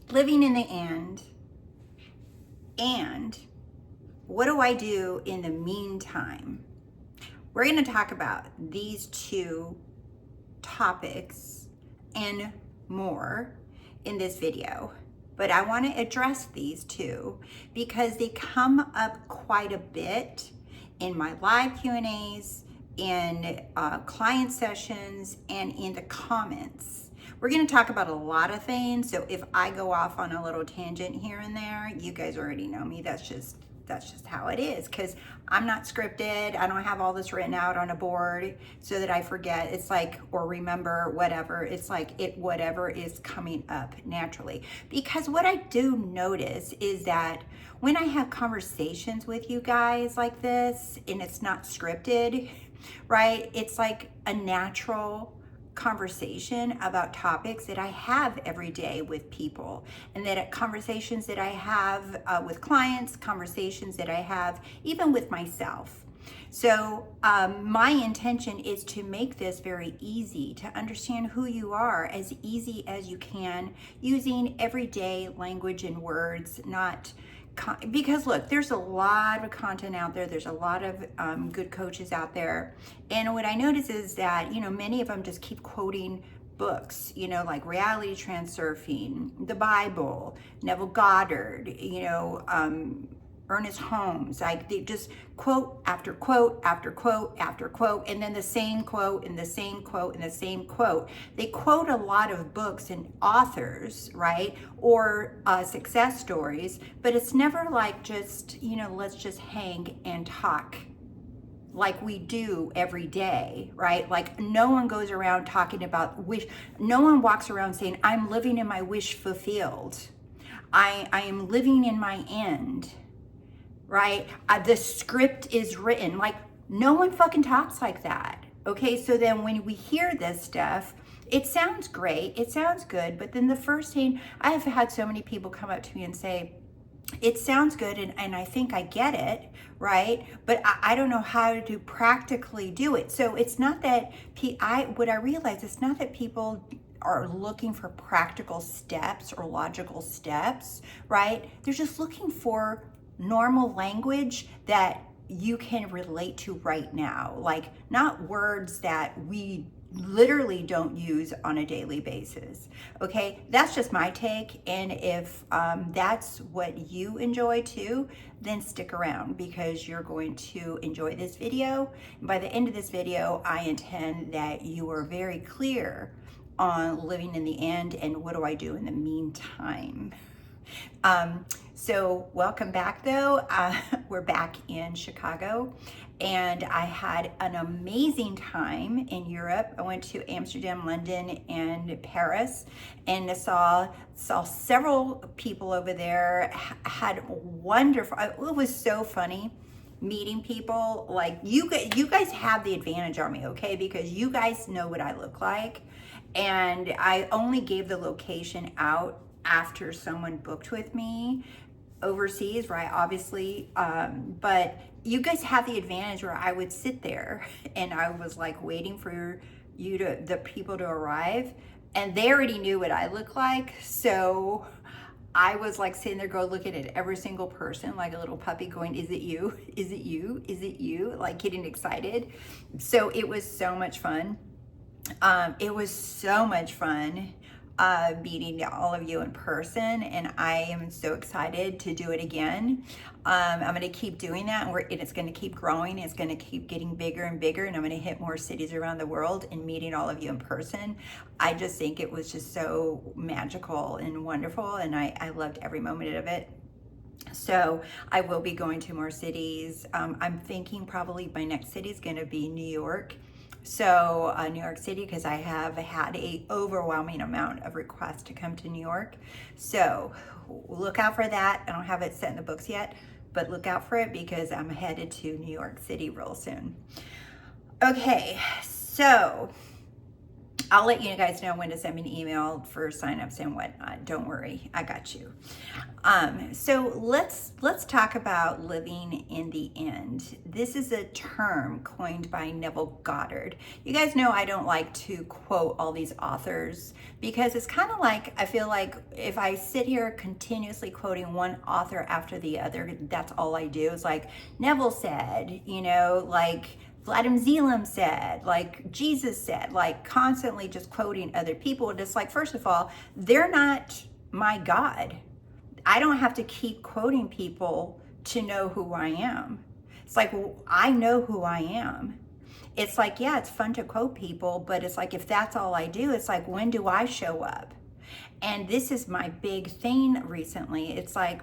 living in the and what do I do in the meantime? We're going to talk about these two topics and more in this video, but I want to address these two because they come up quite a bit in my live Q&As, in client sessions, and in the comments. We're going to talk about a lot of things, so if I go off on a little tangent here and there, you guys already know me. That's just how it is, because I'm not scripted. I don't have all this written out on a board so that I forget. It's like, or remember, whatever. It's like whatever is coming up naturally. Because what I do notice is that when I have conversations with you guys like this, and it's not scripted, right? It's like a natural conversation about topics that I have every day with people, and that conversations that I have with clients, conversations that I have even with myself. So my intention is to make this very easy to understand who you are, as easy as you can, using everyday language and words, not because look, there's a lot of content out there. There's a lot of good coaches out there. And what I notice is that, many of them just keep quoting books, like Reality Transurfing, the Bible, Neville Goddard, Ernest Holmes. Like, they just quote after quote after quote after quote, and then the same quote and the same quote and the same quote. They quote a lot of books and authors, right? Or success stories, but it's never like just, let's just hang and talk like we do every day, right? Like, no one goes around talking about no one walks around saying, I'm living in my wish fulfilled. I am living in my end. Right? The script is written. Like, no one fucking talks like that. Okay, so then when we hear this stuff, it sounds great, it sounds good, but then the first thing, I have had so many people come up to me and say, it sounds good and I think I get it, right? But I don't know how to practically do it. So it's not that, what I realize, it's not that people are looking for practical steps or logical steps, right? They're just looking for normal language that you can relate to right now, like not words that we literally don't use on a daily basis. Okay, that's just my take, and if that's what you enjoy too, then stick around, because you're going to enjoy this video. And by the end of this video, I intend that you are very clear on living in the end and what do I do in the meantime. So welcome back though. We're back in Chicago, and I had an amazing time in Europe. I went to Amsterdam, London, and Paris, and I saw several people over there. Had wonderful, it was so funny meeting people. Like, you guys have the advantage on me, okay? Because you guys know what I look like, and I only gave the location out after someone booked with me overseas, right? Obviously, but you guys have the advantage where I would sit there and I was like waiting for the people to arrive, and they already knew what I look like. So I was like sitting there looking at every single person like a little puppy going, is it you? Is it you? Is it you? Like, getting excited. So it was so much fun. It was so much fun meeting all of you in person, and I am so excited to do it again. I'm going to keep doing that, and it's going to keep growing. It's going to keep getting bigger and bigger, and I'm going to hit more cities around the world and meeting all of you in person. I just think it was just so magical and wonderful, and I loved every moment of it. So I will be going to more cities. I'm thinking probably my next city is going to be New York. So New York City, because I have had a overwhelming amount of requests to come to New York. So look out for that. I don't have it set in the books yet, but look out for it, because I'm headed to New York City real soon. Okay, so I'll let you guys know when to send me an email for signups and whatnot. Don't worry, I got you. So let's talk about living in the end. This is a term coined by Neville Goddard. You guys know I don't like to quote all these authors because it's kind of like, I feel like if I sit here continuously quoting one author after the other, that's all I do. It's like Neville said, you know, like Vladimir Zelam said, like Jesus said, like constantly just quoting other people. And it's like, first of all, they're not my God. I don't have to keep quoting people to know who I am. It's like, well, I know who I am. It's like, yeah, it's fun to quote people, but it's like, if that's all I do, it's like, when do I show up? And this is my big thing recently. It's like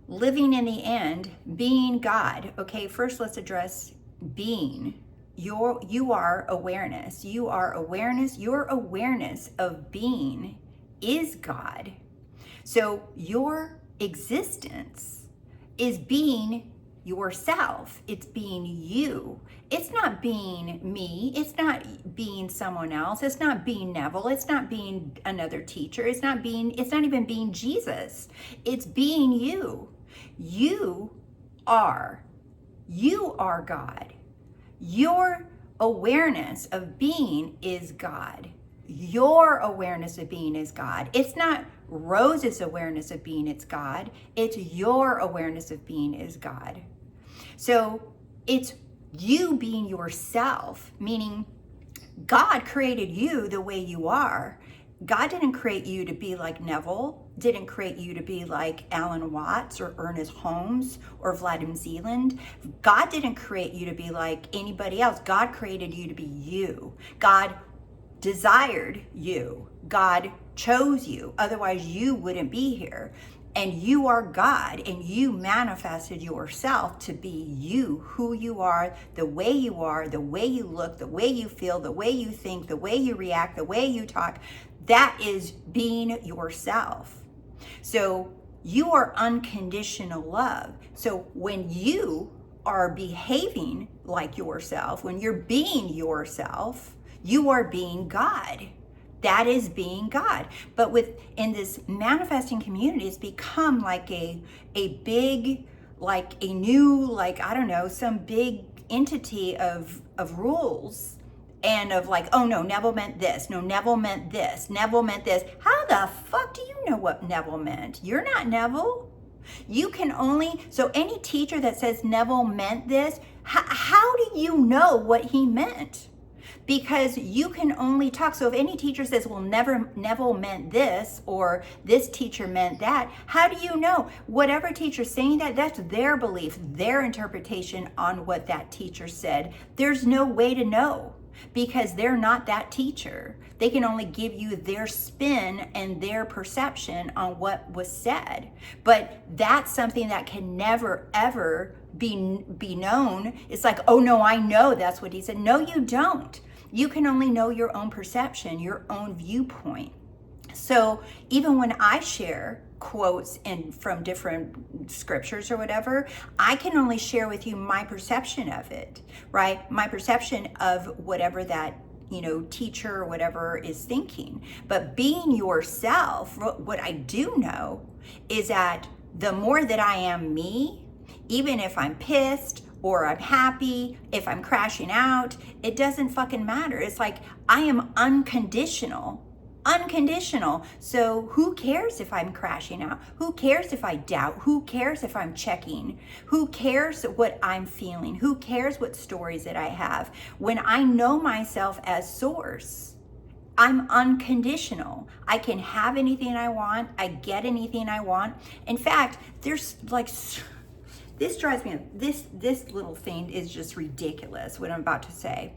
living in the end, being God. Okay, first let's address being. You are awareness. You are awareness. Your awareness of being is God. So your existence is being yourself. It's being you. It's not being me. It's not being someone else. It's not being Neville. It's not being another teacher. It's not even being Jesus. It's being you. You are God. Your awareness of being is God. Your awareness of being is God. It's not Rose's awareness of being it's God. It's your awareness of being is God. So it's you being yourself, meaning God created you the way you are. God didn't create you to be like Neville, didn't create you to be like Alan Watts or Ernest Holmes or Vladimir Zeland. God didn't create you to be like anybody else. God created you to be you. God desired you. God chose you. Otherwise, you wouldn't be here. And you are God, and you manifested yourself to be you, who you are, the way you look, the way you feel, the way you think, the way you react, the way you talk. That is being yourself. So you are unconditional love. So when you are behaving like yourself, when you're being yourself, you are being God. That is being God. But in this manifesting community, it's become like a big, like a new, like, I don't know, some big entity of rules and of like, oh no, Neville meant this. No, Neville meant this. Neville meant this. How the fuck do you know what Neville meant? You're not Neville. You can only, so any teacher that says Neville meant this, how do you know what he meant? Because you can only talk. So if any teacher says, well, Neville meant this, or this teacher meant that, how do you know? Whatever teacher's saying that, that's their belief, their interpretation on what that teacher said. There's no way to know because they're not that teacher. They can only give you their spin and their perception on what was said. But that's something that can never, ever be known. It's like, oh no, I know that's what he said. No, you don't. You can only know your own perception, your own viewpoint. So even when I share quotes from different scriptures or whatever, I can only share with you my perception of it, right? My perception of whatever that, teacher or whatever is thinking. But being yourself, what I do know is that the more that I am me, even if I'm pissed or I'm happy, if I'm crashing out, it doesn't fucking matter. It's like I am unconditional. So who cares if I'm crashing out? Who cares if I doubt? Who cares if I'm checking? Who cares what I'm feeling? Who cares what stories that I have? When I know myself as source, I'm unconditional. I can have anything I want. I get anything I want. In fact, there's like, this drives me, this little thing is just ridiculous, what I'm about to say.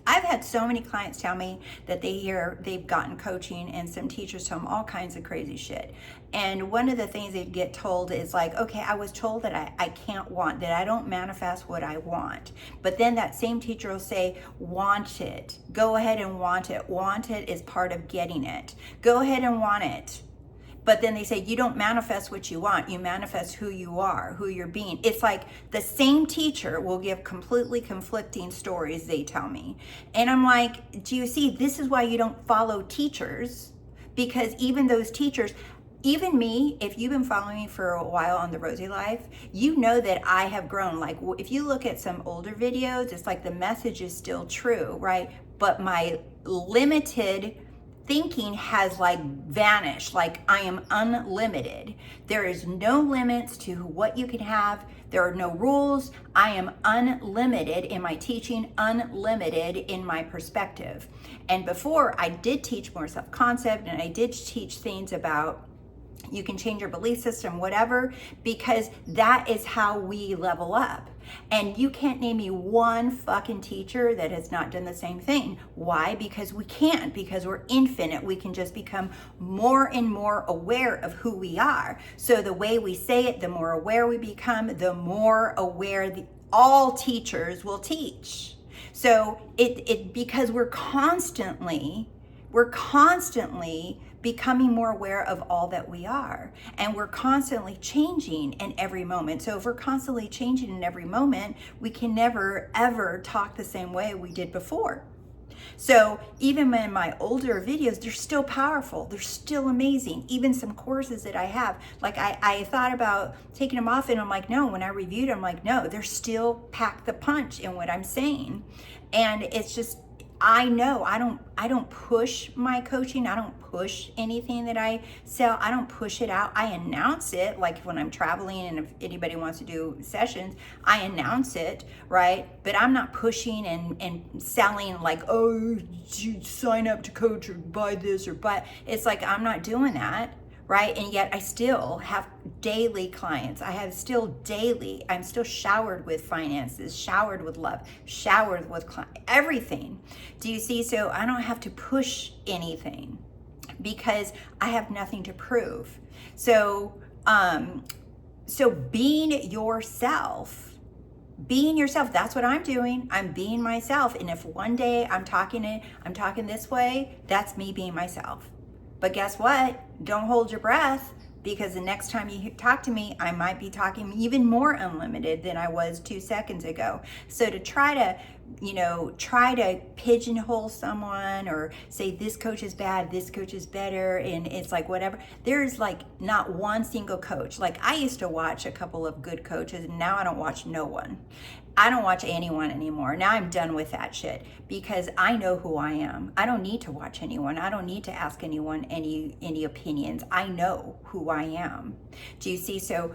I've had so many clients tell me that they've gotten coaching and some teachers tell them all kinds of crazy shit. And one of the things they get told is like, okay, I was told that I can't want, that I don't manifest what I want. But then that same teacher will say, want it. Go ahead and want it. Want it is part of getting it. Go ahead and want it. But then they say, you don't manifest what you want, you manifest who you are, who you're being. It's like the same teacher will give completely conflicting stories, they tell me. And I'm like, do you see, this is why you don't follow teachers, because even those teachers, even me, if you've been following me for a while on The Rosey Life, you know that I have grown. Like if you look at some older videos, it's like the message is still true, right? But my limited thinking has like vanished. Like I am unlimited. There is no limits to what you can have. There are no rules. I am unlimited in my teaching, unlimited in my perspective. And before, I did teach more self-concept, and I did teach things about you can change your belief system, whatever, because that is how we level up. And you can't name me one fucking teacher that has not done the same thing. Why? Because we can't, because we're infinite. We can just become more and more aware of who we are. So the way we say it, the more aware we become, the more aware all teachers will teach. So it because we're constantly becoming more aware of all that we are, and we're constantly changing in every moment. So if we're constantly changing in every moment, we can never ever talk the same way we did before. So even in my older videos, they're still powerful, they're still amazing. Even some courses that I have, like I thought about taking them off, and I'm like, no, when I reviewed them, I'm like, no, they're still packed the punch in what I'm saying. And it's just, I know I don't push my coaching. I don't push anything that I sell. I don't push it out. I announce it, like when I'm traveling and if anybody wants to do sessions, I announce it, right? But I'm not pushing and selling like, oh, you sign up to coach or buy this or buy. It's like, I'm not doing that. Right? And yet I still have daily clients. I'm still showered with finances, showered with love, showered with everything. Do you see? So I don't have to push anything because I have nothing to prove. So being yourself, that's what I'm doing. I'm being myself. And if one day I'm talking this way, that's me being myself. But guess what? Don't hold your breath, because the next time you talk to me, I might be talking even more unlimited than I was 2 seconds ago. So to try to pigeonhole someone or say this coach is bad, this coach is better, and it's like whatever. There's like not one single coach. Like I used to watch a couple of good coaches, and now I don't watch no one. I don't watch anyone anymore. Now I'm done with that shit because I know who I am. I don't need to watch anyone. I don't need to ask anyone any opinions. I know who I am. Do you see? So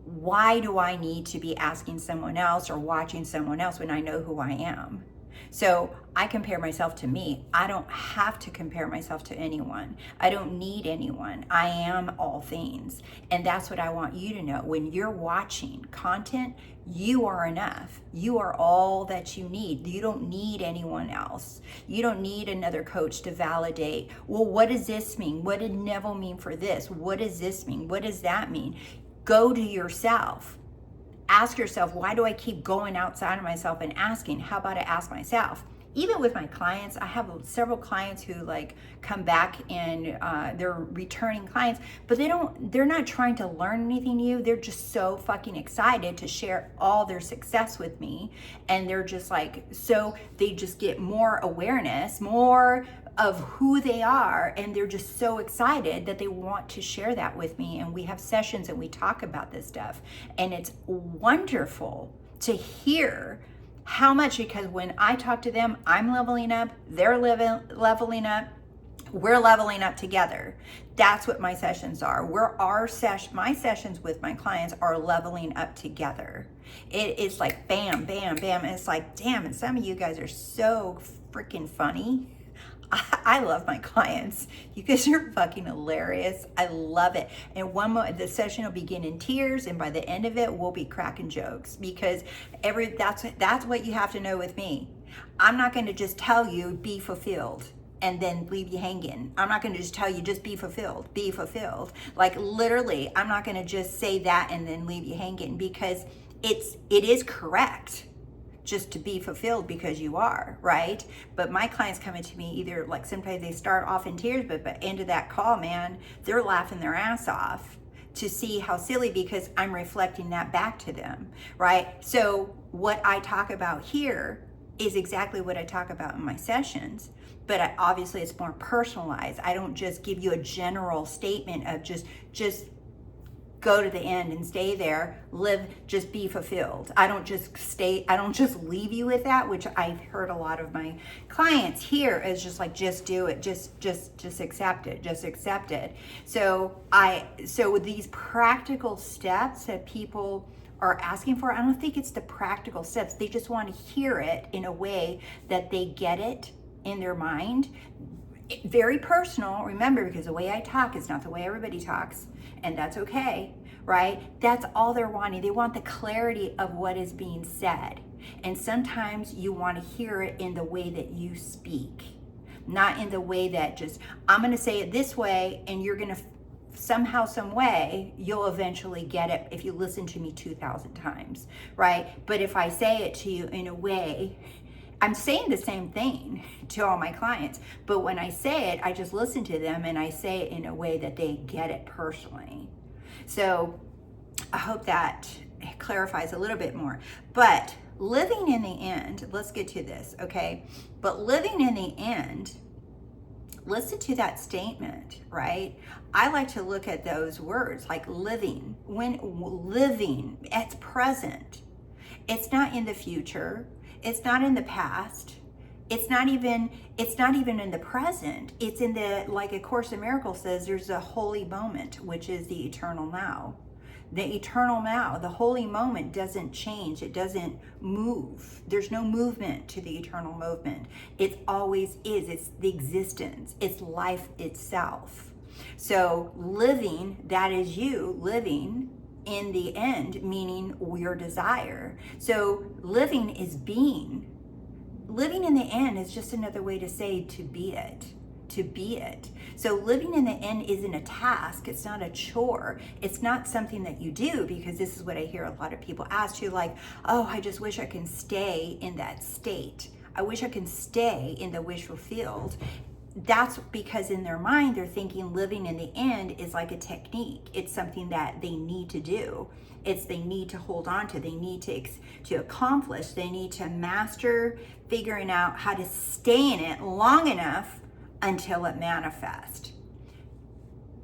why do I need to be asking someone else or watching someone else when I know who I am? So I compare myself to me. I don't have to compare myself to anyone. I don't need anyone. I am all things. And that's what I want you to know. When you're watching content, you are enough. You are all that you need. You don't need anyone else. You don't need another coach to validate. Well, what does this mean? What did Neville mean for this? What does this mean? What does that mean? Go to yourself. Ask yourself, why do I keep going outside of myself and asking? How about I ask myself? Even with my clients, I have several clients who like come back and they're returning clients, but they're not trying to learn anything new. They're just so fucking excited to share all their success with me. And they're just like, so they just get more awareness, more of who they are, and they're just so excited that they want to share that with me. And we have sessions and we talk about this stuff, and it's wonderful to hear how much, because when I talk to them, I'm leveling up, they're leveling up, we're leveling up together. That's what my sessions are. My sessions with my clients are leveling up together. It's like bam, bam, bam. And it's like, damn, and some of you guys are so freaking funny. I love my clients. You guys are fucking hilarious. I love it. And the session will begin in tears, and by the end of it, we'll be cracking jokes, because that's what you have to know with me. I'm not going to just tell you be fulfilled and then leave you hanging. I'm not going to just tell you just be fulfilled. Like literally, I'm not going to just say that and then leave you hanging, because it is correct. just to be fulfilled because you are, right? But my clients coming to me either like sometimes they start off in tears, but by the end of that call, man, they're laughing their ass off to see how silly, because I'm reflecting that back to them, right? So what I talk about here is exactly what I talk about in my sessions, but obviously it's more personalized. I don't just give you a general statement of just go to the end and stay there, live, just be fulfilled. I don't just leave you with that, which I've heard a lot of my clients here is just like, just do it, just accept it, just accept it. So these practical steps that people are asking for, I don't think it's the practical steps. They just want to hear it in a way that they get it in their mind. Very personal, remember, because the way I talk is not the way everybody talks, and that's okay, right? That's all they're wanting. They want the clarity of what is being said. And sometimes you want to hear it in the way that you speak, not in the way that just, I'm going to say it this way, and you're going to somehow, some way, you'll eventually get it if you listen to me 2,000 times, right? But if I say it to you in a way, I'm saying the same thing to all my clients, but when I say it, I just listen to them and I say it in a way that they get it personally. So I hope that clarifies a little bit more. But living in the end, let's get to this, okay? But living in the end, listen to that statement, right? I like to look at those words like living. When living, it's present. It's not in the future. It's not in the past. It's not even in the present. It's in the, like A Course in Miracles says, there's a holy moment, which is the eternal now. The eternal now, the holy moment doesn't change. It doesn't move. There's no movement to the eternal movement. It always is. It's the existence. It's life itself. So living, that is you living in the end, meaning your desire. So living is being. Living in the end is just another way to say to be it. To be it. So living in the end isn't a task. It's not a chore. It's not something that you do, because this is what I hear a lot of people ask you, like, oh, I just wish I can stay in that state. I wish I can stay in the wish fulfilled. That's because in their mind, they're thinking living in the end is like a technique. It's something that they need to do. They need to hold on to. They need to accomplish. They need to master figuring out how to stay in it long enough until it manifests.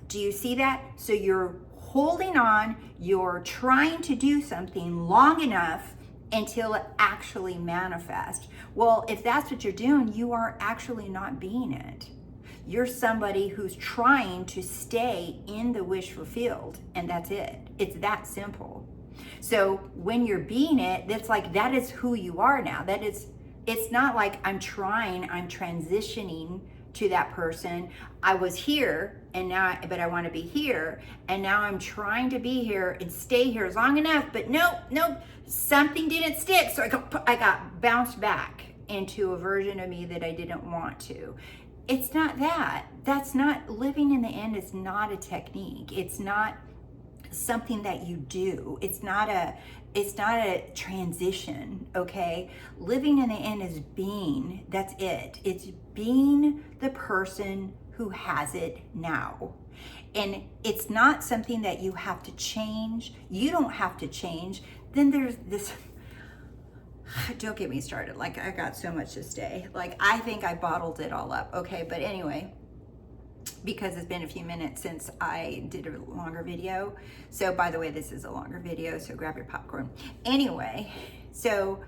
Do you see that? So you're holding on, you're trying to do something long enough until it actually manifests. Well, if that's what you're doing, you are actually not being it. You're somebody who's trying to stay in the wish fulfilled, and that's it. It's that simple. So when you're being it, that's like, that is who you are now. It's not like I'm transitioning to that person. I was here and now, but I want to be here, and now I'm trying to be here and stay here long enough, but nope, something didn't stick, so I got bounced back into a version of me that I didn't want to. It's not that. That's not living in the end. Is not a technique. It's not something that you do. It's not a transition, okay? Living in the end is being. That's it. It's being the person who has it now. And it's not something that you have to change. You don't have to change. Then there's this, don't get me started. Like, I got so much to say. Like, I think I bottled it all up, okay? But anyway, because it's been a few minutes since I did a longer video. So by the way, this is a longer video, so grab your popcorn. Anyway, so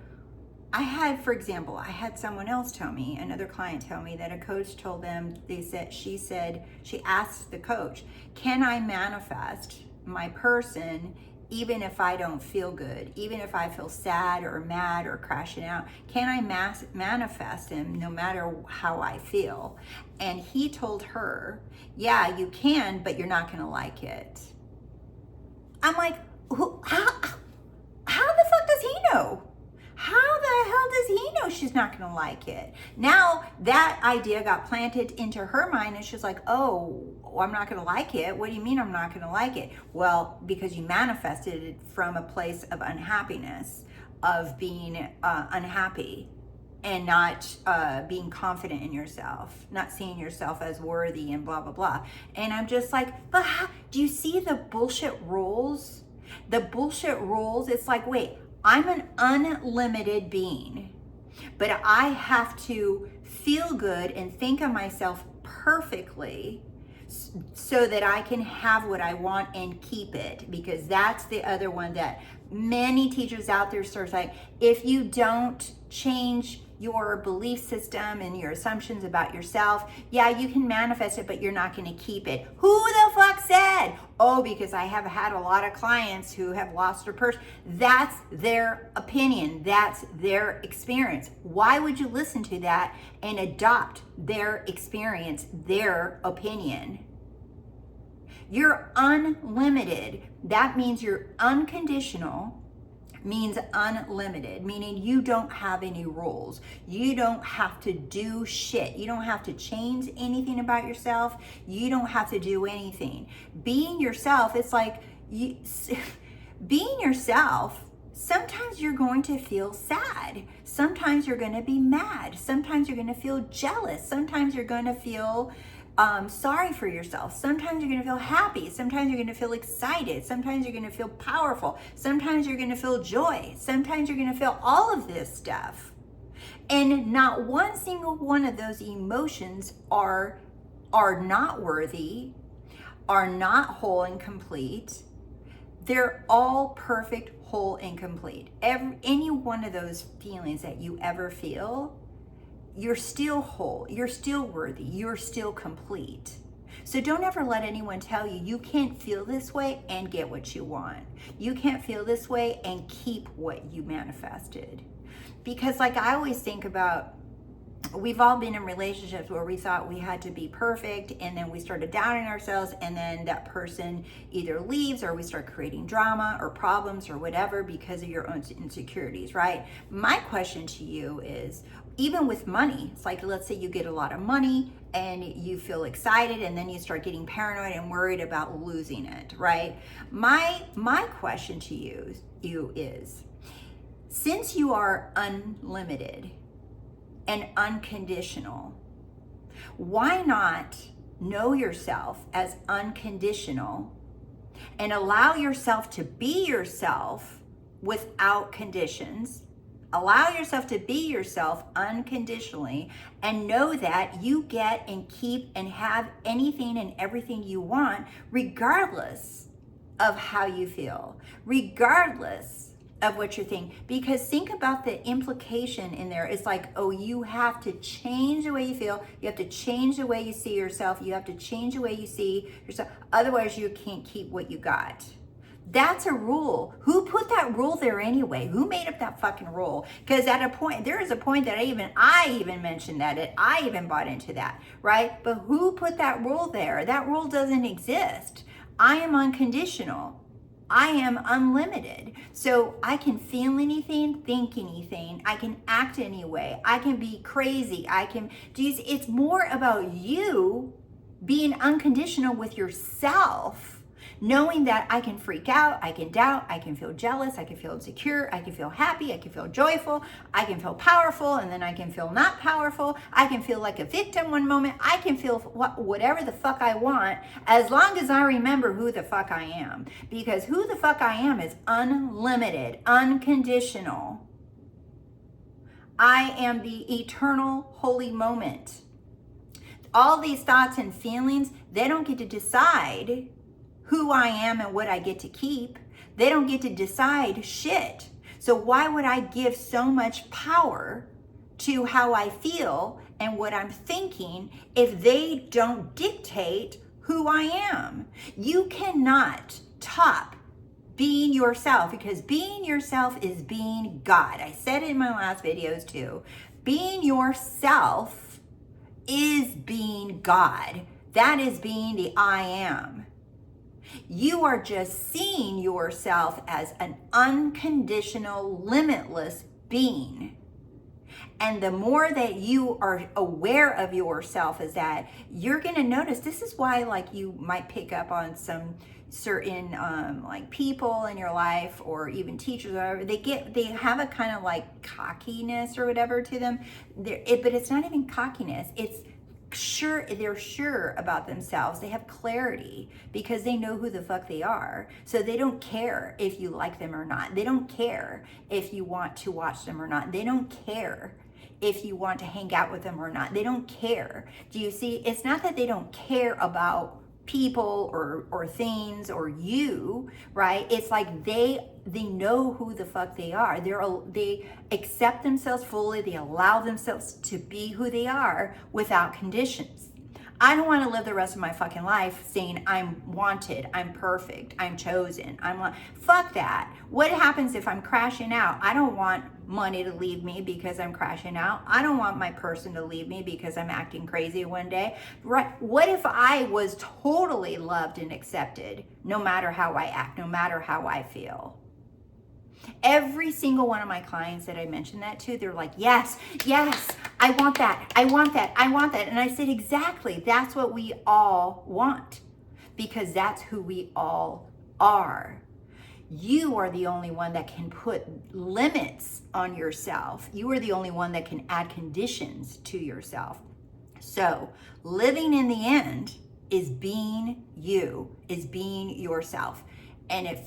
I had someone else tell me, another client tell me that a coach told them, she asked the coach, can I manifest my person even if I don't feel good, even if I feel sad or mad or crashing out? Can I manifest him no matter how I feel? And he told her, yeah, you can, but you're not gonna like it. I'm like, how the fuck does he know? How the hell does he know she's not gonna like it? Now that idea got planted into her mind, and she's like, oh, I'm not gonna like it. What do you mean I'm not gonna like it? Well, because you manifested it from a place of unhappiness, of being unhappy and not being confident in yourself, not seeing yourself as worthy and blah, blah, blah. And I'm just like, but do you see the bullshit rules? The bullshit rules, it's like, wait, I'm an unlimited being, but I have to feel good and think of myself perfectly so that I can have what I want and keep it, because that's the other one that many teachers out there start saying, if you don't change your belief system and your assumptions about yourself, yeah, you can manifest it, but you're not going to keep it. Who the fuck said? Oh, because I have had a lot of clients who have lost their purse. That's their opinion. That's their experience. Why would you listen to that and adopt their experience, their opinion? You're unlimited. That means you're unconditional, means unlimited, meaning you don't have any rules. You don't have to do shit. You don't have to change anything about yourself. You don't have to do anything. Being yourself, it's like being yourself, sometimes you're going to feel sad. Sometimes you're going to be mad. Sometimes you're going to feel jealous. Sometimes you're going to feel sorry for yourself. Sometimes you're going to feel happy. Sometimes you're going to feel excited. Sometimes you're going to feel powerful. Sometimes you're going to feel joy. Sometimes you're going to feel all of this stuff. And not one single one of those emotions are not worthy, are not whole and complete. They're all perfect, whole, and complete. Any one of those feelings that you ever feel, you're still whole, you're still worthy, you're still complete. So don't ever let anyone tell you you can't feel this way and get what you want. You can't feel this way and keep what you manifested. Because like I always think about, we've all been in relationships where we thought we had to be perfect, and then we started doubting ourselves, and then that person either leaves or we start creating drama or problems or whatever because of your own insecurities, right? My question to you is, even with money, it's like, let's say you get a lot of money and you feel excited, and then you start getting paranoid and worried about losing it, right? My question to you is, since you are unlimited and unconditional, why not know yourself as unconditional and allow yourself to be yourself without conditions? Allow yourself to be yourself unconditionally, and know that you get and keep and have anything and everything you want, regardless of how you feel, regardless of what you're thinking. Because think about the implication in there. It's like, oh, you have to change the way you feel. You have to change the way you see yourself. You have to change the way you see yourself. Otherwise, you can't keep what you got. That's a rule. Who put that rule there anyway? Who made up that fucking rule? Because at a point, there is a point that I even mentioned that I even bought into that, right? But who put that rule there? That rule doesn't exist. I am unconditional. I am unlimited. So I can feel anything, think anything. I can act anyway. I can be crazy. I can do. It's more about you being unconditional with yourself. Knowing that I can freak out, I can doubt, I can feel jealous, I can feel insecure, I can feel happy, I can feel joyful, I can feel powerful, and then I can feel not powerful. I can feel like a victim one moment. I can feel whatever the fuck I want, as long as I remember who the fuck I am. Because who the fuck I am is unlimited, unconditional. I am the eternal holy moment. All these thoughts and feelings, they don't get to decide who I am and what I get to keep. They don't get to decide shit. So why would I give so much power to how I feel and what I'm thinking if they don't dictate who I am? You cannot top being yourself, because being yourself is being God. I said it in my last videos too. Being yourself is being God. That is being the I am. You are just seeing yourself as an unconditional, limitless being. And the more that you are aware of yourself is that you're going to notice. This is why, like, you might pick up on some certain like people in your life, or even teachers or whatever. They have a kind of like cockiness or whatever to them. But it's not even cockiness. It's they're sure about themselves. They have clarity because they know who the fuck they are. So they don't care if you like them or not. They don't care if you want to watch them or not. They don't care if you want to hang out with them or not. They don't care. Do you see? It's not that they don't care about people or things or you, right? It's like they know who the fuck they are. They accept themselves fully. They allow themselves to be who they are without conditions. I don't want to live the rest of my fucking life saying I'm wanted, I'm perfect, I'm chosen. Fuck that. What happens if I'm crashing out? I don't want money to leave me because I'm crashing out. I don't want my person to leave me because I'm acting crazy one day. Right? What if I was totally loved and accepted, no matter how I act, no matter how I feel? Every single one of my clients that I mentioned that to, they're like, yes, I want that. I want that. I want that. And I said, exactly. That's what we all want, because that's who we all are. You are the only one that can put limits on yourself. You are the only one that can add conditions to yourself. So living in the end is being you, is being yourself. And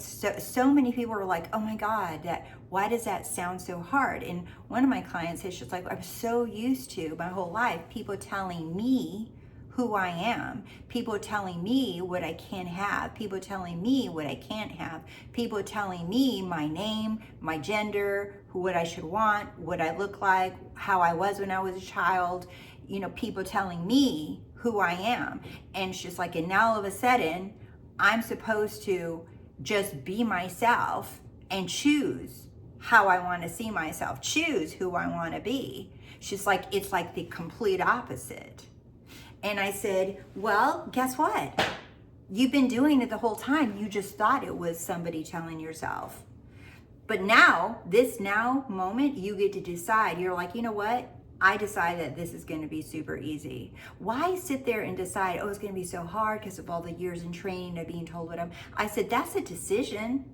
so many people are like, oh my God, why does that sound so hard? And one of my clients is just like, I'm so used to my whole life people telling me who I am, people telling me what I can have, people telling me what I can't have, people telling me my name, my gender, what I should want, what I look like, how I was when I was a child, people telling me who I am. And it's just like, and now all of a sudden, I'm supposed to just be myself and choose how I want to see myself, choose who I want to be. She's like, it's like the complete opposite. And I said, well, guess what? You've been doing it the whole time. You just thought it was somebody telling yourself. But now, this now moment, you get to decide. You're like, you know what? I decide that this is going to be super easy. Why sit there and decide, oh, it's going to be so hard because of all the years in training of being told what I said, that's a decision.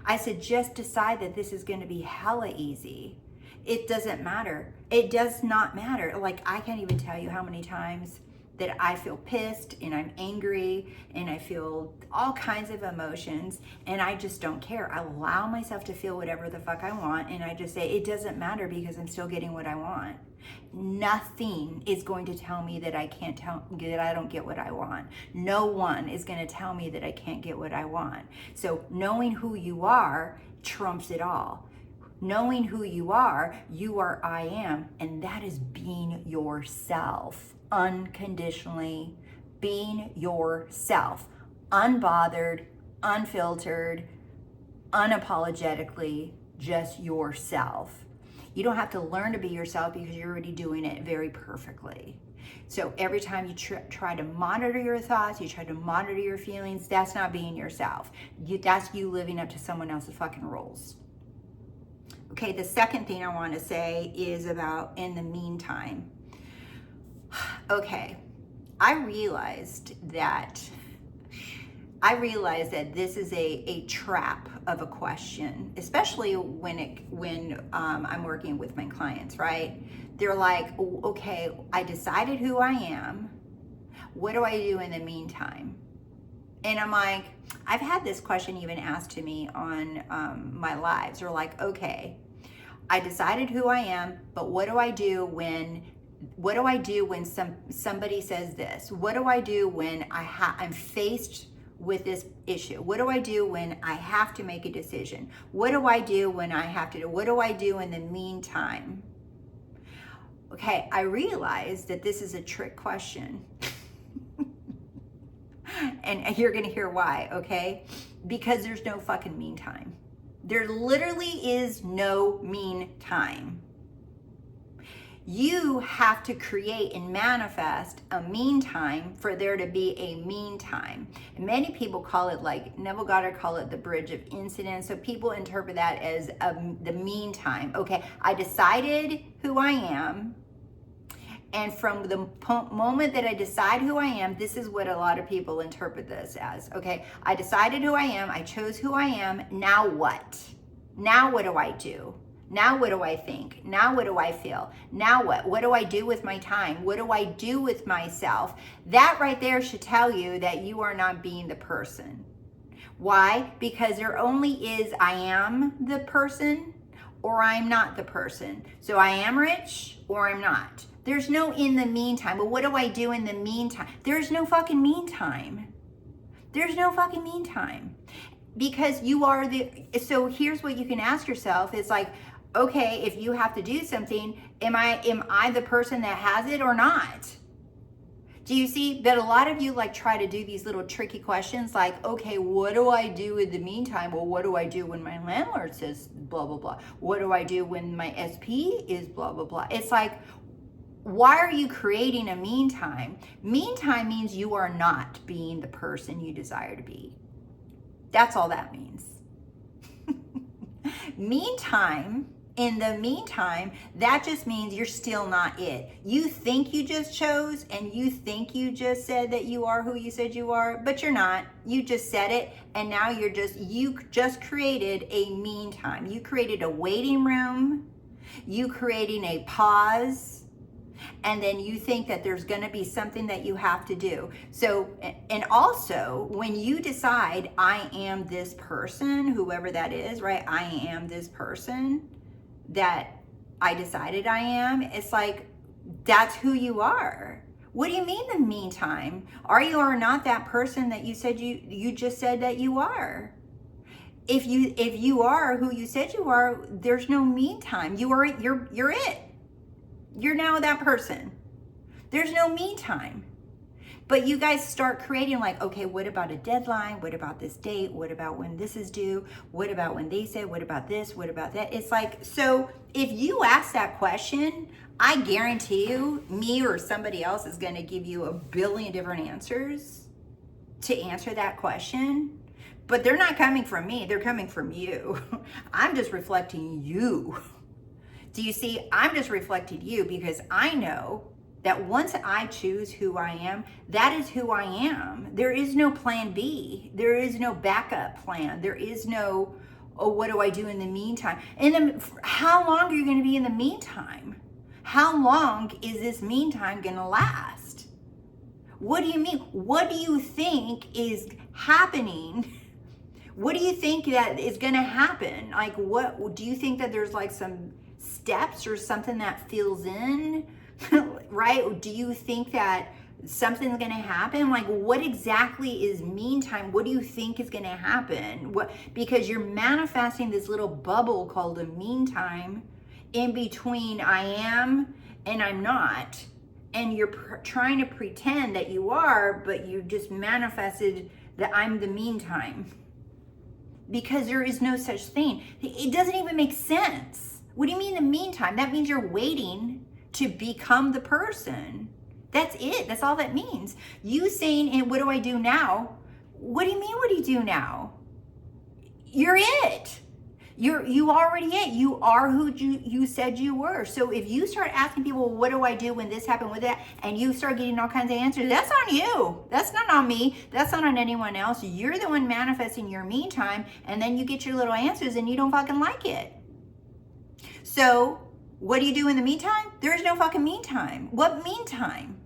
I said, just decide that this is going to be hella easy. It doesn't matter. It does not matter. Like, I can't even tell you how many times that I feel pissed and I'm angry and I feel all kinds of emotions and I just don't care. I allow myself to feel whatever the fuck I want, and I just say it doesn't matter because I'm still getting what I want. Nothing is going to tell me that I don't get what I want. No one is going to tell me that I can't get what I want. So knowing who you are trumps it all. Knowing who you are I am, and that is being yourself. Unconditionally being yourself, unbothered, unfiltered, unapologetically, just yourself. You don't have to learn to be yourself because you're already doing it very perfectly. So every time you try to monitor your thoughts, you try to monitor your feelings, that's not being yourself. That's you living up to someone else's fucking rules. Okay, the second thing I want to say is about in the meantime. Okay, I realized that this is a trap of a question, especially when I'm working with my clients, right? They're like, okay, I decided who I am. What do I do in the meantime? And I'm like, I've had this question even asked to me on my lives. They're like, okay, I decided who I am, but what do I do when somebody says this? What do I do when I'm faced with this issue? What do I do when I have to make a decision? What do I do when I have to what do I do in the meantime? Okay, I realize that this is a trick question. And you're gonna hear why, okay? Because there's no fucking meantime. There literally is no meantime. You have to create and manifest a meantime for there to be a meantime. And many people call it, like Neville Goddard call it the bridge of incidents. So people interpret that as the meantime. Okay, I decided who I am. And from the moment that I decide who I am, this is what a lot of people interpret this as. Okay, I decided who I am. I chose who I am. Now what? Now what do I do? Now what do I think? Now what do I feel? Now what? What do I do with my time? What do I do with myself? That right there should tell you that you are not being the person. Why? Because there only is I am the person or I'm not the person. So I am rich or I'm not. There's no in the meantime. But what do I do in the meantime? There's no fucking meantime. There's no fucking meantime. Because you are so here's what you can ask yourself. It's like, okay, if you have to do something, am I the person that has it or not? Do you see that a lot of you like try to do these little tricky questions like, okay, what do I do in the meantime? Well, what do I do when my landlord says blah, blah, blah? What do I do when my SP is blah, blah, blah? It's like, why are you creating a meantime? Meantime means you are not being the person you desire to be. That's all that means. Meantime, in the meantime, that just means you're still not it. You think you just chose and you think you just said that you are who you said you are, but you're not. You just said it and now you just created a meantime. You created a waiting room. You creating a pause. And then you think that there's going to be something that you have to do. So, and also when you decide I am this person, whoever that is, right? I am this person that I decided I am. It's like, that's who you are. What do you mean in the meantime? Are you or not that person that you said you just said that you are? If you are who you said you are, there's no meantime. You're it. You're now that person. There's no meantime. But you guys start creating like, okay, what about a deadline? What about this date? What about when this is due? What about when they say, what about this? What about that? It's like, so if you ask that question, I guarantee you, me or somebody else is going to give you a billion different answers to answer that question. But they're not coming from me. They're coming from you. I'm just reflecting you. Do you see? I'm just reflecting you because I know that once I choose who I am, that is who I am. There is no plan B. There is no backup plan. There is no, oh, what do I do in the meantime? And then how long are you going to be in the meantime? How long is this meantime going to last? What do you mean? What do you think is happening? What do you think that is going to happen? Like, what do you think that there's like some steps or something that fills in, right? Do you think that something's going to happen? Like, what exactly is meantime? What do you think is going to happen? Because you're manifesting this little bubble called a meantime in between I am and I'm not, and you're trying to pretend that you are, but you just manifested that I'm the meantime, because there is no such thing. It doesn't even make sense. What do you mean in the meantime? That means you're waiting to become the person. That's it. That's all that means. You saying, and what do I do now? What do you mean, what do you do now? You're it. You already it. You are who you said you were. So if you start asking people, what do I do when this happened with that? And you start getting all kinds of answers, that's on you. That's not on me. That's not on anyone else. You're the one manifesting your meantime. And then you get your little answers and you don't fucking like it. So what do you do in the meantime? There is no fucking meantime. What meantime?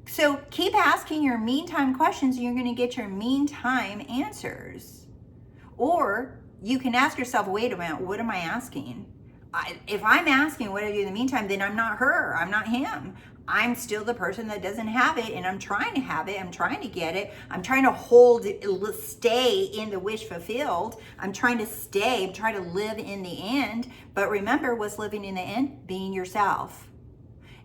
So keep asking your meantime questions and you're going to get your meantime answers. Or you can ask yourself, wait a minute, what am I asking? If I'm asking what I do in the meantime, then I'm not her. I'm not him. I'm still the person that doesn't have it, and I'm trying to have it. I'm trying to get it. I'm trying to hold it, stay in the wish fulfilled. I'm trying to stay, I'm trying to live in the end. But remember, what's living in the end? Being yourself.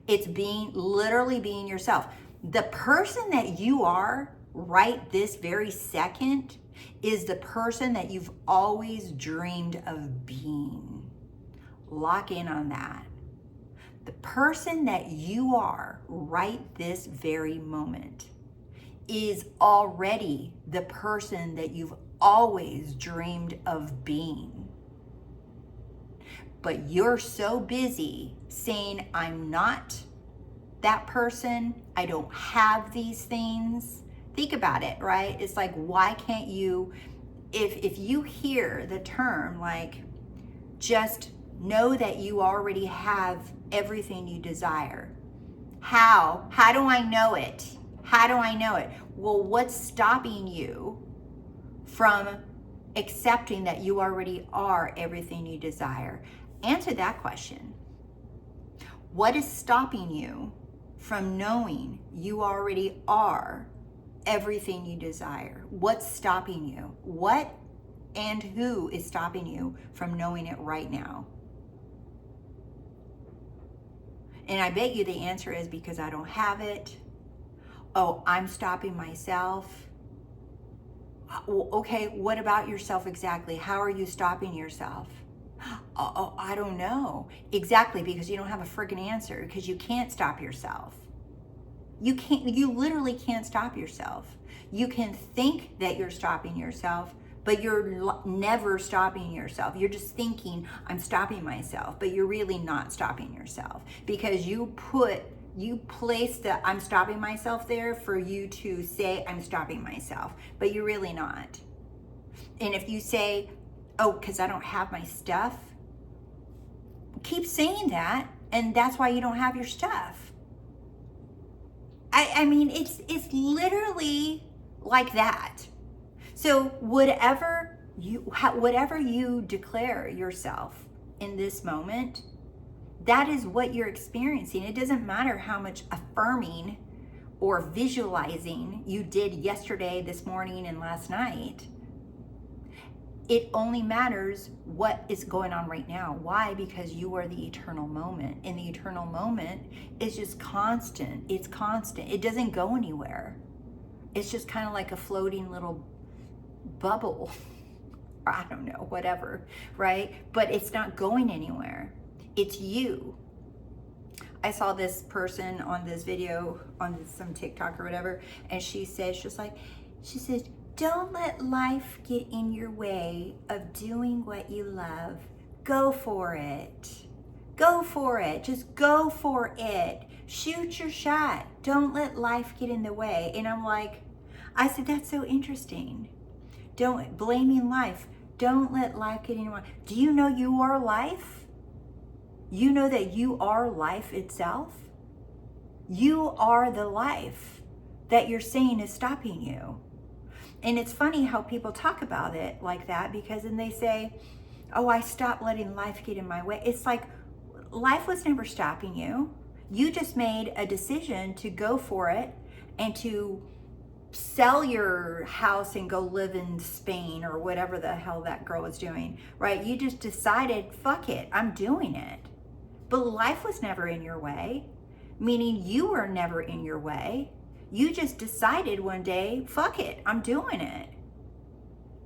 It's literally being yourself. The person that you are right this very second is the person that you've always dreamed of being. Lock in on that. The person that you are right this very moment is already the person that you've always dreamed of being. But you're so busy saying, I'm not that person, I don't have these things. Think about it, right? It's like, why can't you, if you hear the term, like, just know that you already have everything you desire. How do I know it? How do I know it? Well, what's stopping you from accepting that you already are everything you desire? Answer that question. What is stopping you from knowing you already are everything you desire? What's stopping you? What and who is stopping you from knowing it right now? And I bet you the answer is because I don't have it. Oh, I'm stopping myself. Okay, what about yourself exactly? How are you stopping yourself? Oh, I don't know. Exactly, because you don't have a friggin' answer, because you can't stop yourself. You literally can't stop yourself. You can think that you're stopping yourself, but you're never stopping yourself. You're just thinking, I'm stopping myself, but you're really not stopping yourself, because you place the I'm stopping myself there for you to say I'm stopping myself, but you're really not. And if you say, oh, because I don't have my stuff, keep saying that, and that's why you don't have your stuff. I mean, it's literally like that. So whatever you declare yourself in this moment, that is what you're experiencing. It doesn't matter how much affirming or visualizing you did yesterday, this morning, and last night. It only matters what is going on right now. Why? Because you are the eternal moment. And the eternal moment is just constant. It's constant. It doesn't go anywhere. It's just kind of like a floating little bubble. Or I don't know, whatever, right? But it's not going anywhere. It's you. I saw this person on this video on some TikTok or whatever, and she says, don't let life get in your way of doing what you love. Go for it. Go for it. Just go for it. Shoot your shot. Don't let life get in the way. And I said, that's so interesting. Don't blaming life. Don't let life get in your way. Do you know you are life? You know that you are life itself? You are the life that you're saying is stopping you. And it's funny how people talk about it like that, because then they say, oh, I stopped letting life get in my way. It's like, life was never stopping you. You just made a decision to go for it and to sell your house and go live in Spain or whatever the hell that girl was doing, right? You just decided, fuck it, I'm doing it. But life was never in your way, meaning you were never in your way. You just decided one day, fuck it, I'm doing it.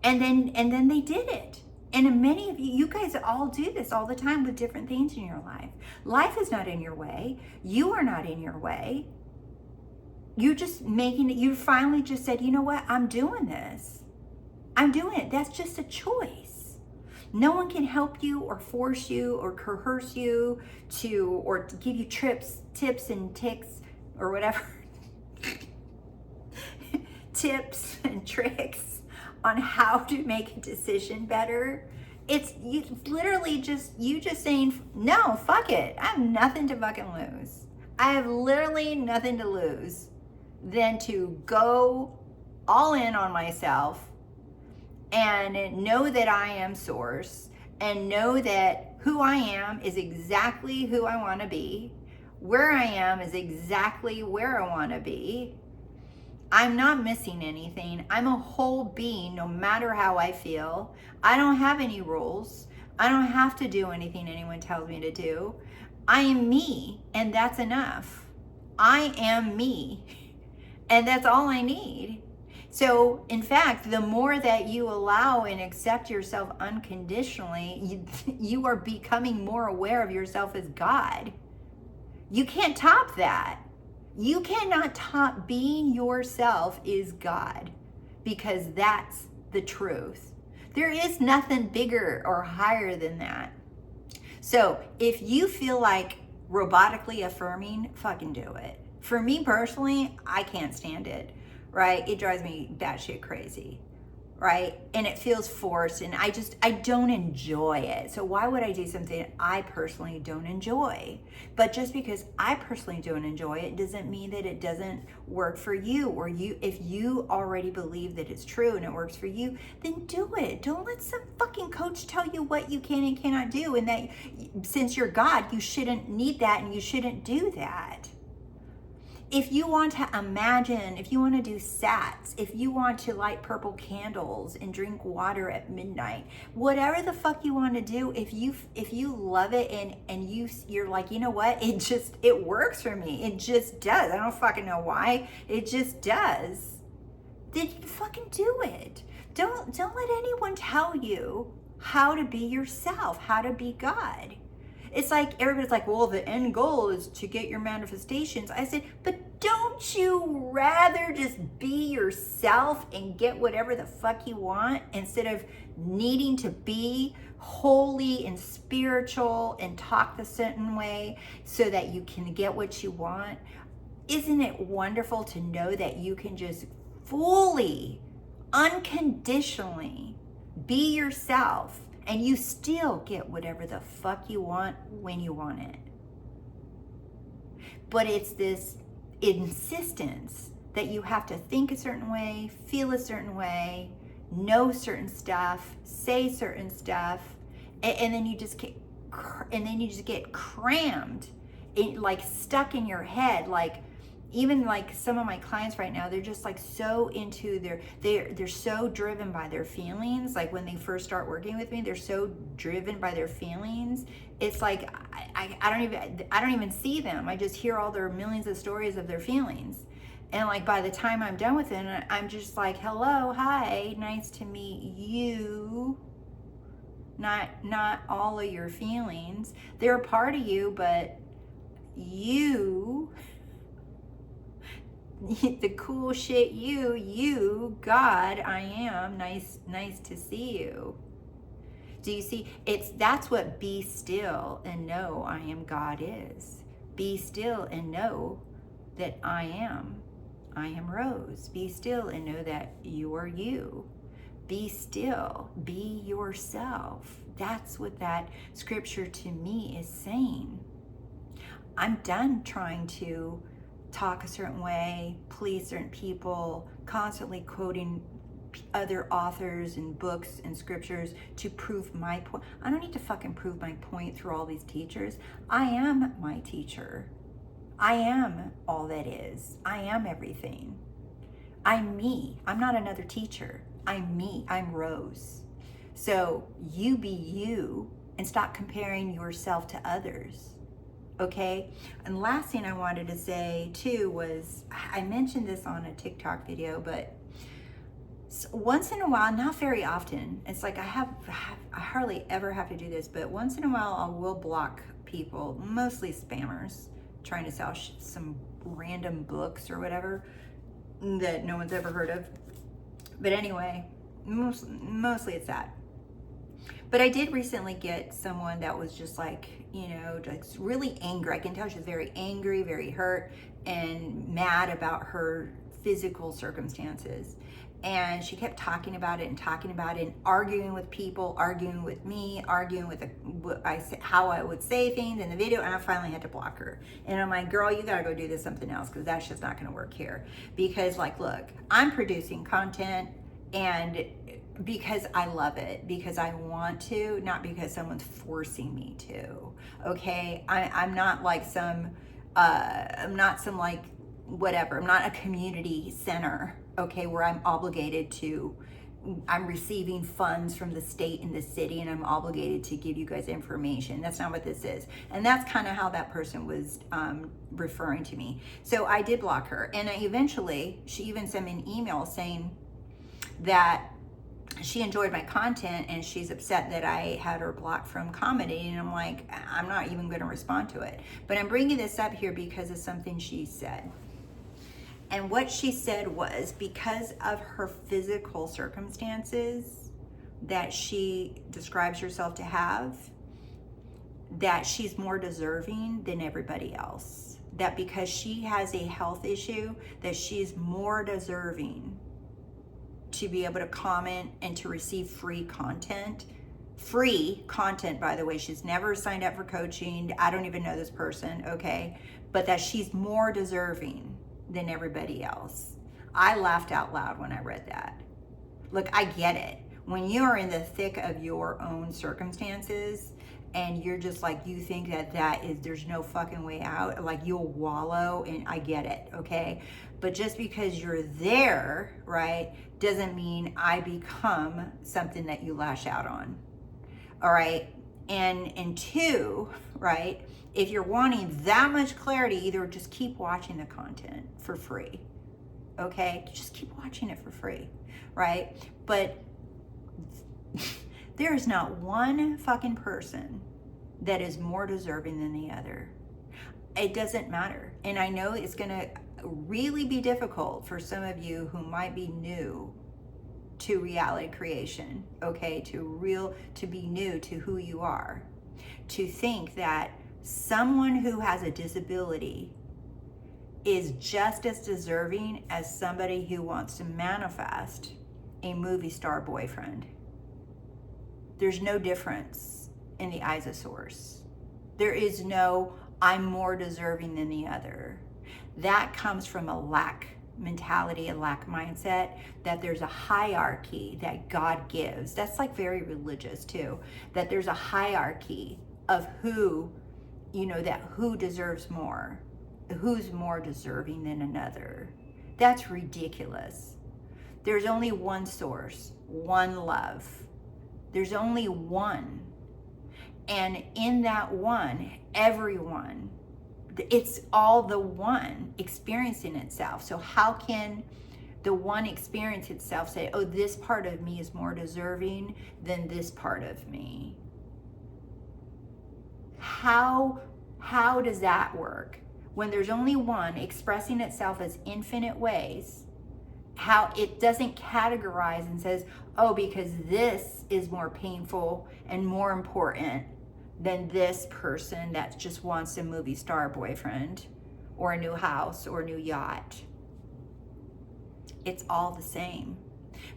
And then they did it. And many of you guys all do this all the time with different things in your life. Life is not in your way. You are not in your way. You're just making it, you finally just said, you know what, I'm doing this. I'm doing it. That's just a choice. No one can help you or force you or coerce you or to give you tips and ticks or whatever. Tips and tricks on how to make a decision better. It's literally just you just saying, no, fuck it. I have nothing to fucking lose. I have literally nothing to lose than to go all in on myself and know that I am source and know that who I am is exactly who I want to be. Where I am is exactly where I want to be. I'm not missing anything. I'm a whole being no matter how I feel. I don't have any rules. I don't have to do anything anyone tells me to do. I am me, and that's enough. I am me, and that's all I need. So, in fact, the more that you allow and accept yourself unconditionally, you are becoming more aware of yourself as God. You can't top that. You cannot top being yourself is God, because that's the truth. There is nothing bigger or higher than that. So if you feel like robotically affirming, fucking do it. For me personally, I can't stand it, right? It drives me batshit crazy, right? And it feels forced, and I don't enjoy it. So why would I do something I personally don't enjoy? But just because I personally don't enjoy it doesn't mean that it doesn't work for you, or if you already believe that it's true and it works for you, then do it. Don't let some fucking coach tell you what you can and cannot do, and that since you're God, you shouldn't need that and you shouldn't do that. If you want to imagine, if you want to do sats, if you want to light purple candles and drink water at midnight, whatever the fuck you want to do, if you love it and you're like, you know what, it works for me. It just does. I don't fucking know why. It just does. Then you fucking do it. Don't let anyone tell you how to be yourself, how to be God. It's like everybody's like, well, the end goal is to get your manifestations. I said, but don't you rather just be yourself and get whatever the fuck you want, instead of needing to be holy and spiritual and talk the certain way so that you can get what you want? Isn't it wonderful to know that you can just fully, unconditionally be yourself, and you still get whatever the fuck you want when you want it? But it's this insistence that you have to think a certain way, feel a certain way, know certain stuff, say certain stuff, and then you just get crammed, like stuck in your head. Like, even like some of my clients right now, they're just like so into they're so driven by their feelings. Like when they first start working with me, they're so driven by their feelings. It's like I don't even see them. I just hear all their millions of stories of their feelings. And like by the time I'm done with it, I'm just like, hello, hi, nice to meet you. Not all of your feelings. They're a part of you, but you, the cool shit, you, God, I am, nice to see you. Do you see? That's what be still and know I am God is. Be still and know that I am Rose. Be still and know that you are you. Be still, be yourself. That's what that scripture to me is saying. I'm done trying to talk a certain way, please certain people, constantly quoting other authors and books and scriptures to prove my point. I don't need to fucking prove my point through all these teachers. I am my teacher. I am all that is. I am everything. I'm me. I'm not another teacher. I'm me. I'm Rose. So you be you and stop comparing yourself to others. Okay? And last thing I wanted to say too was, I mentioned this on a TikTok video, but once in a while, not very often, it's like I hardly ever have to do this, but once in a while I will block people, mostly spammers, trying to sell some random books or whatever that no one's ever heard of. But anyway, mostly it's that. But I did recently get someone that was just like, like really angry. I can tell she's very angry, very hurt, and mad about her physical circumstances. And she kept talking about it and arguing with people, arguing with me, arguing with how I would say things in the video. And I finally had to block her. And I'm like, girl, you gotta go do something else, because that's just not gonna work here. Because like, look, I'm producing content, and because I love it, because I want to, not because someone's forcing me to. Okay, I'm not like I'm not some like whatever. I'm not a community center, okay, where I'm obligated to, I'm receiving funds from the state and the city, and I'm obligated to give you guys information. That's not what this is. And that's kind of how that person was referring to me. So I did block her, and eventually she even sent me an email saying that she enjoyed my content and she's upset that I had her blocked from comedy. And I'm like, I'm not even going to respond to it. But I'm bringing this up here because of something she said. And what she said was, because of her physical circumstances that she describes herself to have, that she's more deserving than everybody else. That because she has a health issue, that she's more deserving to be able to comment and to receive free content. Free content, by the way. She's never signed up for coaching. I don't even know this person, okay? But that she's more deserving than everybody else. I laughed out loud when I read that. Look, I get it. When you're in the thick of your own circumstances and you're just like, you think that there's no fucking way out, like you'll wallow, and I get it, okay? But just because you're there, right, doesn't mean I become something that you lash out on, all right? And two, right, if you're wanting that much clarity, either just keep watching the content for free, okay? Just keep watching it for free, right? But there is not one fucking person that is more deserving than the other. It doesn't matter. And I know it's going to really be difficult for some of you who might be new to reality creation, okay, to be new to who you are, to think that someone who has a disability is just as deserving as somebody who wants to manifest a movie star boyfriend. There's no difference in the eyes of Source. There is no, I'm more deserving than the other. That comes from a lack mentality, a lack mindset, that there's a hierarchy that God gives. That's like very religious too, that there's a hierarchy of who, that who deserves more, who's more deserving than another. That's ridiculous. There's only one source, one love. There's only one. And in that one, everyone, it's all the one experiencing itself. So how can the one experience itself say, oh, this part of me is more deserving than this part of me? How does that work? When there's only one expressing itself as infinite ways, how it doesn't categorize and says, oh, because this is more painful and more important than this person that just wants a movie star boyfriend or a new house or a new yacht. It's all the same.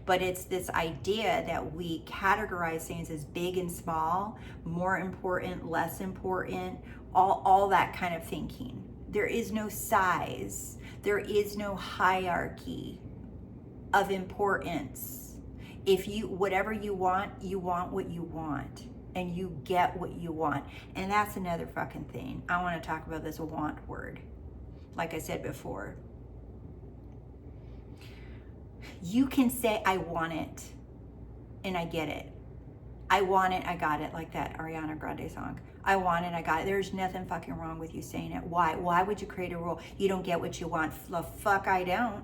But it's this idea that we categorize things as big and small, more important, less important, all that kind of thinking. There is no size. There is no hierarchy of importance. If whatever you want what you want, and you get what you want. And that's another fucking thing. I want to talk about this want word. Like I said before, you can say, I want it, and I get it. I want it, I got it, like that Ariana Grande song. I want it, I got it. There's nothing fucking wrong with you saying it. Why? Why would you create a rule? You don't get what you want. The fuck I don't.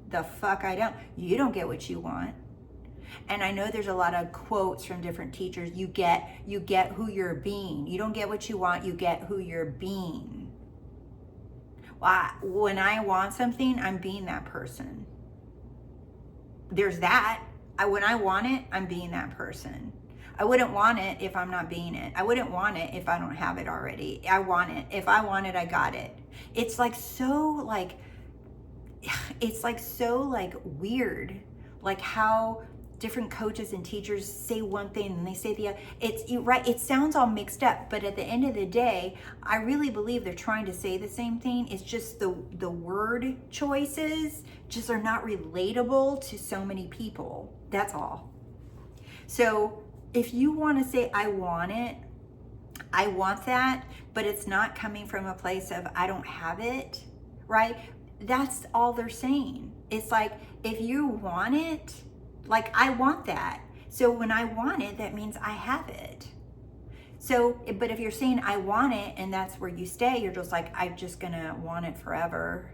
The fuck I don't. You don't get what you want. And I know there's a lot of quotes from different teachers. You get who you're being. You don't get what you want, you get who you're being. When I want something, I'm being that person. There's that. When I want it, I'm being that person. I wouldn't want it if I'm not being it. I wouldn't want it if I don't have it already. I want it. If I want it, I got it. It's so weird, like how different coaches and teachers say one thing and they say the other. It sounds all mixed up, but at the end of the day, I really believe they're trying to say the same thing. It's just the word choices just are not relatable to so many people. That's all. So if you want to say, I want it, I want that, but it's not coming from a place of I don't have it, right? That's all they're saying. It's like, if you want it, like I want that. So when I want it, that means I have it. So, but if you're saying I want it and that's where you stay, you're just like, I'm just gonna want it forever.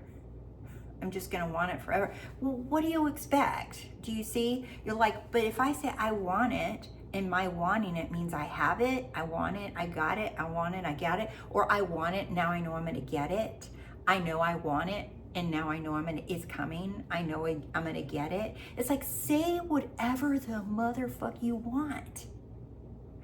I'm just going to want it forever. Well, what do you expect? Do you see? You're like, but if I say I want it, and my wanting it means I have it, I want it, I got it, I want it, I got it, or I want it, now I know I'm going to get it. I know I want it, and now I know it's coming. I know I'm going to get it. It's like, say whatever the motherfuck you want.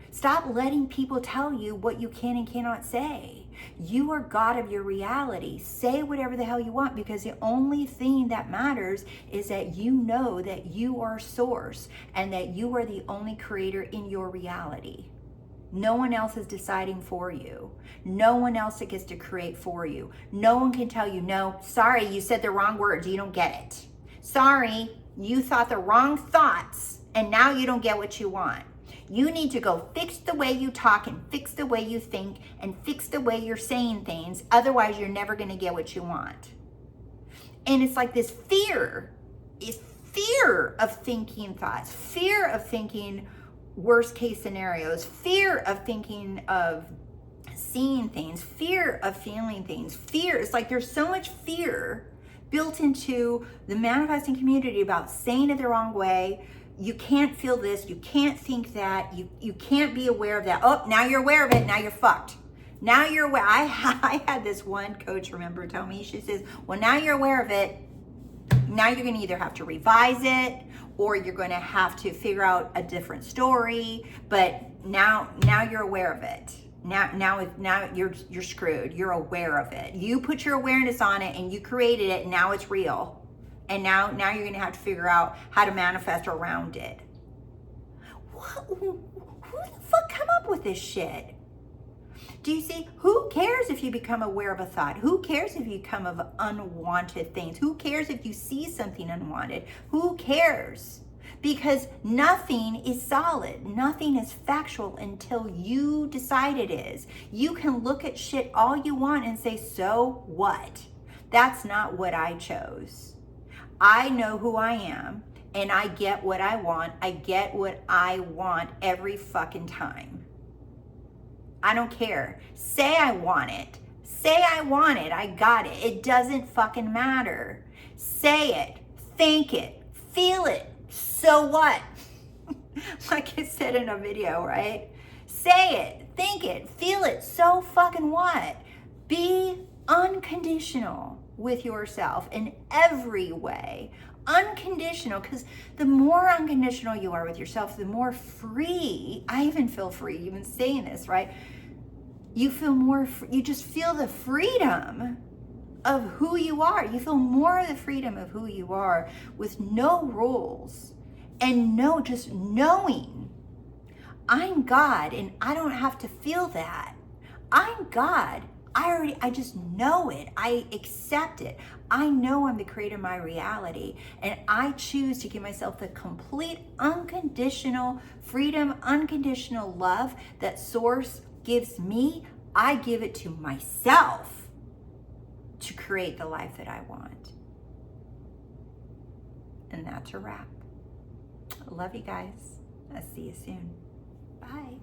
Stop letting people tell you what you can and cannot say. You are God of your reality. Say whatever the hell you want, because the only thing that matters is that you know that you are source and that you are the only creator in your reality. No one else is deciding for you. No one else that gets to create for you. No one can tell you, no, sorry, you said the wrong words, you don't get it. Sorry, you thought the wrong thoughts and now you don't get what you want. You need to go fix the way you talk and fix the way you think and fix the way you're saying things. Otherwise, you're never going to get what you want. And it's like this fear of thinking thoughts, fear of thinking worst case scenarios, fear of thinking of seeing things, fear of feeling things, fear. It's like there's so much fear built into the manifesting community about saying it the wrong way. You can't feel this, you can't think that, you can't be aware of that. Oh, now you're aware of it, now you're fucked. Now you're aware. I had this one coach, remember, tell me, she says, well, now you're aware of it, now you're gonna either have to revise it or you're gonna have to figure out a different story, but now you're aware of it. Now you're screwed, you're aware of it. You put your awareness on it and you created it, and now it's real. And now you're going to have to figure out how to manifest around it. Who the fuck come up with this shit? Do you see? Who cares if you become aware of a thought? Who cares if you come of unwanted things? Who cares if you see something unwanted? Who cares? Because nothing is solid. Nothing is factual until you decide it is. You can look at shit all you want and say, so what? That's not what I chose. I know who I am, and I get what I want. I get what I want every fucking time. I don't care. Say I want it. Say I want it. I got it. It doesn't fucking matter. Say it. Think it. Feel it. So what? Like I said in a video, right? Say it. Think it. Feel it. So fucking what? Be unconditional with yourself in every way. Unconditional, because the more unconditional you are with yourself, the more free. I even feel free even saying this, right? You feel more, you just feel the freedom of who you are. You feel more of the freedom of who you are with no rules and just knowing I'm God and I don't have to feel that. I'm God. I just know it. I accept it. I know I'm the creator of my reality, and I choose to give myself the complete unconditional freedom, unconditional love that Source gives me. I give it to myself to create the life that I want. And that's a wrap. I love you guys. I'll see you soon. Bye.